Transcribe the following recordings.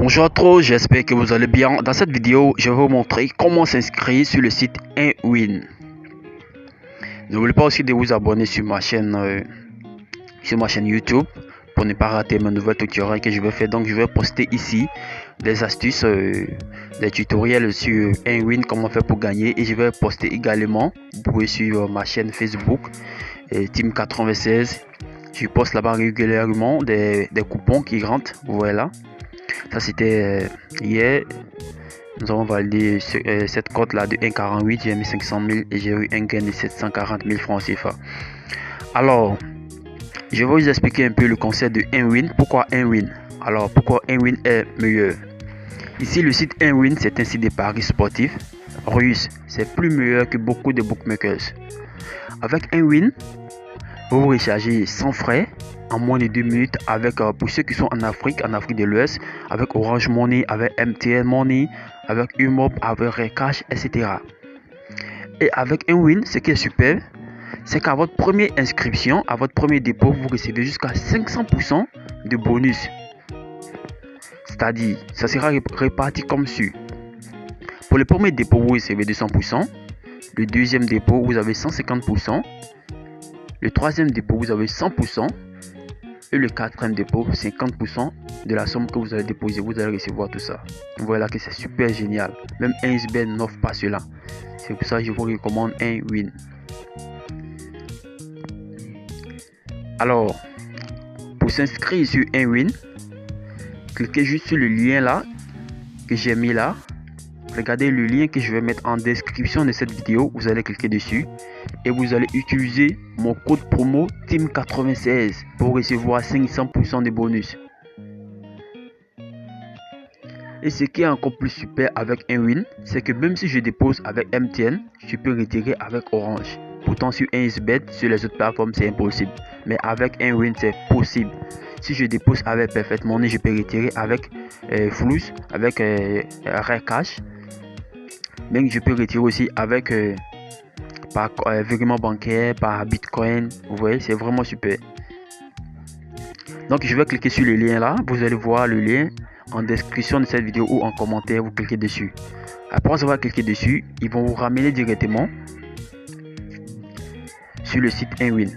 Bonjour à tous, j'espère que vous allez bien. Dans cette vidéo, je vais vous montrer comment s'inscrire sur le site Nwin. N'oubliez pas aussi de vous abonner sur ma chaîne YouTube pour ne pas rater mes nouvelles tutoriels que je vais faire. Donc je vais poster ici des astuces, des tutoriels sur Nwin, comment faire pour gagner, et je vais poster également, vous pouvez suivre ma chaîne Facebook Team96. Je poste là-bas régulièrement des coupons qui rentrent, voilà. Ça c'était hier. Nous avons validé cette cote là de 1,48. J'ai mis 500 000 et j'ai eu un gain de 740 000 francs CFA. Alors, je vais vous expliquer un peu le concept de Nwin. Pourquoi Nwin? Alors, pourquoi Nwin est meilleur? Ici, le site Nwin, c'est un site de paris sportifs russe. C'est plus meilleur que beaucoup de bookmakers. Avec Nwin, vous rechargez sans frais en moins de 2 minutes avec, pour ceux qui sont en Afrique de l'Ouest, avec Orange Money, avec MTN Money, avec Umob, avec Recash, etc. Et avec Nwin, ce qui est super, c'est qu'à votre première inscription, à votre premier dépôt, vous recevez jusqu'à 500% de bonus. C'est-à-dire, ça sera réparti comme suit. Pour le premier dépôt, vous recevez 200%. Le deuxième dépôt, vous avez 150%. Le troisième dépôt, vous avez 100%. Et le quatrième dépôt, 50% de la somme que vous allez déposer, vous allez recevoir tout ça. Voilà que c'est super génial. Même 1xBet n'offre pas cela. C'est pour ça que je vous recommande Nwin. Alors, pour s'inscrire sur Nwin, cliquez juste sur le lien là que j'ai mis là. Regardez le lien que je vais mettre en description de cette vidéo. Vous allez cliquer dessus et vous allez utiliser mon code promo Team96 pour recevoir 500% de bonus. Et ce qui est encore plus super avec Nwin, c'est que même si je dépose avec MTN, je peux retirer avec Orange. Pourtant sur 1xBet, sur les autres plateformes, c'est impossible. Mais avec Nwin, c'est possible. Si je dépose avec Perfect Money, je peux retirer avec Flux, avec Recash. Même je peux retirer aussi avec par virement bancaire, par Bitcoin. Vous voyez, c'est vraiment super. Donc je vais cliquer sur le lien là. Vous allez voir le lien en description de cette vidéo ou en commentaire. Vous cliquez dessus. Après avoir cliqué dessus, ils vont vous ramener directement sur le site Nwin.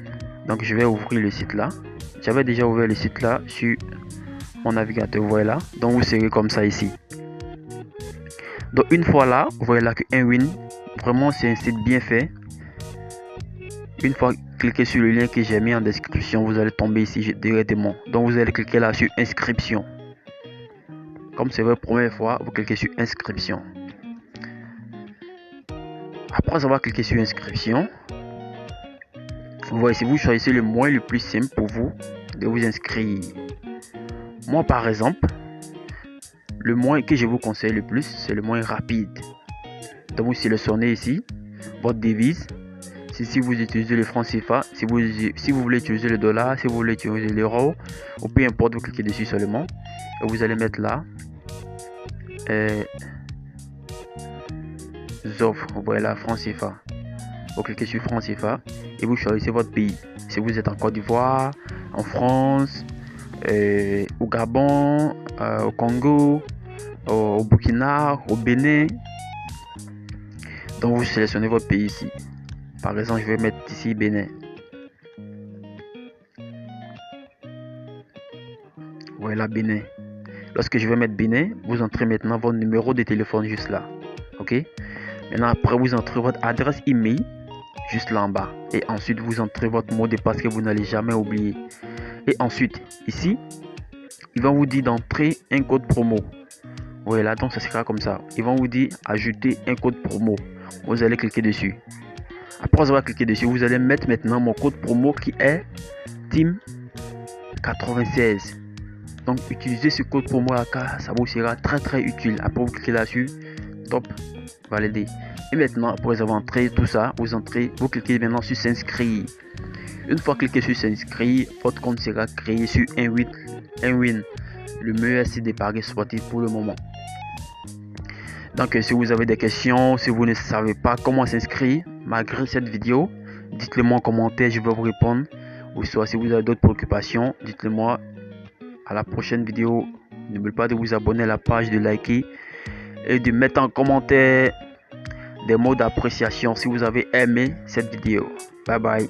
Donc je vais ouvrir le site là. J'avais déjà ouvert le site là sur mon navigateur. Voilà. Donc vous serez comme ça ici. Donc une fois là, vous voyez là que Nwin, vraiment c'est un site bien fait. Une fois cliquez sur le lien que j'ai mis en description, vous allez tomber ici directement. Donc vous allez cliquer là sur inscription. Comme c'est votre première fois, vous cliquez sur inscription. Après avoir cliqué sur inscription, vous voyez, si vous choisissez le moyen le plus simple pour vous de vous inscrire. Moi par exemple, le moyen que je vous conseille le plus, c'est le moyen rapide. Donc vous sélectionnez ici votre devise. Si vous utilisez le franc CFA, si vous voulez utiliser le dollar, si vous voulez utiliser l'euro, ou peu importe, vous cliquez dessus seulement. Et vous allez mettre là. Offres, voilà, franc CFA. Vous cliquez sur franc CFA et vous choisissez votre pays. Si vous êtes en Côte d'Ivoire, en France, au Gabon, au Congo, au Burkina, au Bénin. Donc vous sélectionnez votre pays ici. Par exemple, je vais mettre ici Bénin. Voilà Bénin. Lorsque je vais mettre Bénin, vous entrez maintenant votre numéro de téléphone juste là. Ok. Maintenant, après, vous entrez votre adresse email juste là en bas. Et ensuite, vous entrez votre mot de passe que vous n'allez jamais oublier. Et ensuite, ici, ils vont vous dire d'entrer un code promo. Voilà, donc ça sera comme ça. Ils vont vous dire ajouter un code promo. Vous allez cliquer dessus. Après avoir cliqué dessus, vous allez mettre maintenant mon code promo qui est Team96. Donc utilisez ce code promo là car ça vous sera très utile. Après vous cliquez là-dessus, top, valider. Et maintenant après avoir entré tout ça, vous cliquez maintenant sur s'inscrire. Une fois cliqué sur s'inscrire, votre compte sera créé sur Nwin, le meilleur site de paris sportifs pour le moment. Donc si vous avez des questions, si vous ne savez pas comment s'inscrire malgré cette vidéo, dites-le moi en commentaire, je vais vous répondre. Ou soit si vous avez d'autres préoccupations, dites-le moi. À la prochaine vidéo. N'oubliez pas de vous abonner à la page, de liker et de mettre en commentaire des mots d'appréciation si vous avez aimé cette vidéo. Bye bye.